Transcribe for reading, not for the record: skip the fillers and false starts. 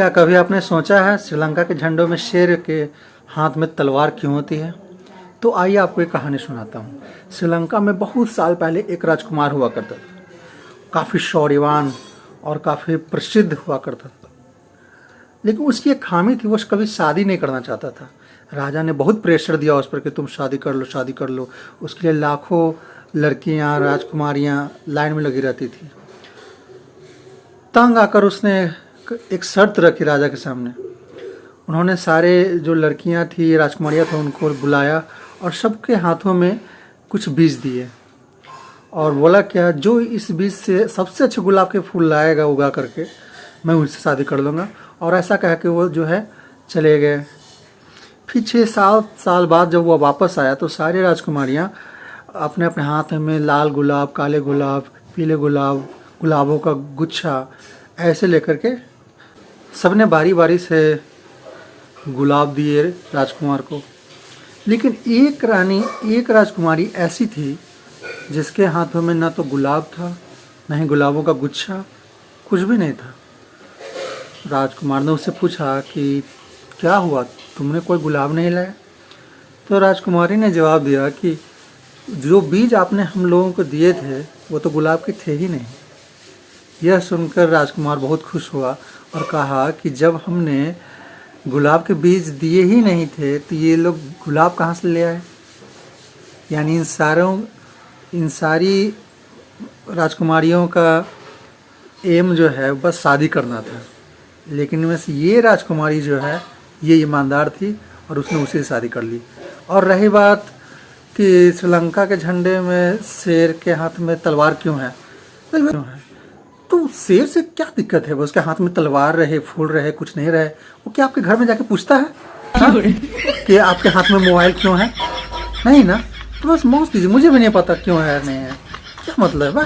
क्या कभी आपने सोचा है श्रीलंका के झंडों में शेर के हाथ में तलवार क्यों होती है? तो आइए आपको एक कहानी सुनाता हूँ। श्रीलंका में बहुत साल पहले एक राजकुमार हुआ करता था, काफ़ी शौर्यवान और काफ़ी प्रसिद्ध हुआ करता था। लेकिन उसकी एक खामी थी, वो कभी शादी नहीं करना चाहता था। राजा ने बहुत प्रेशर दिया उस पर कि तुम शादी कर लो, शादी कर लो। उसके लिए लाखों लड़कियाँ, राजकुमारियाँ लाइन में लगी रहती थी। तंग आकर उसने एक शर्त रखी राजा के सामने। उन्होंने सारे जो लड़कियां थी, राजकुमारियां थी, उनको बुलाया और सबके हाथों में कुछ बीज दिए और बोला क्या, जो इस बीज से सबसे अच्छे गुलाब के फूल लाएगा उगा करके, मैं उनसे शादी कर लूँगा। और ऐसा कह के वो जो है चले गए। फिर 6-7 साल बाद जब वो वापस आया तो सारी राजकुमारियां अपने अपने हाथ में लाल गुलाब, काले गुलाब, पीले गुलाब, गुलाबों का गुच्छा ऐसे लेकर के सबने बारी बारी से गुलाब दिए राजकुमार को। लेकिन एक राजकुमारी ऐसी थी जिसके हाथों में ना तो गुलाब था, ना ही गुलाबों का गुच्छा, कुछ भी नहीं था। राजकुमार ने उससे पूछा कि क्या हुआ, तुमने कोई गुलाब नहीं लाया? तो राजकुमारी ने जवाब दिया कि जो बीज आपने हम लोगों को दिए थे वो तो गुलाब के थे ही नहीं। यह सुनकर राजकुमार बहुत खुश हुआ और कहा कि जब हमने गुलाब के बीज दिए ही नहीं थे तो ये लोग गुलाब कहाँ से ले आए? यानी इन सारी राजकुमारियों का एम जो है बस शादी करना था। लेकिन इनमें से ये राजकुमारी जो है ये ईमानदार थी और उसने उसी से शादी कर ली। और रही बात कि श्रीलंका के झंडे में शेर के हाथ में तलवार क्यों है, तो शेर से क्या दिक्कत है? वो उसके हाथ में तलवार रहे, फूल रहे, कुछ नहीं रहे, वो क्या आपके घर में जाके पूछता है कि आपके हाथ में मोबाइल क्यों है? नहीं ना। तो बस मौज कीजिए, मुझे भी नहीं पता क्यों है नहीं है, क्या मतलब है।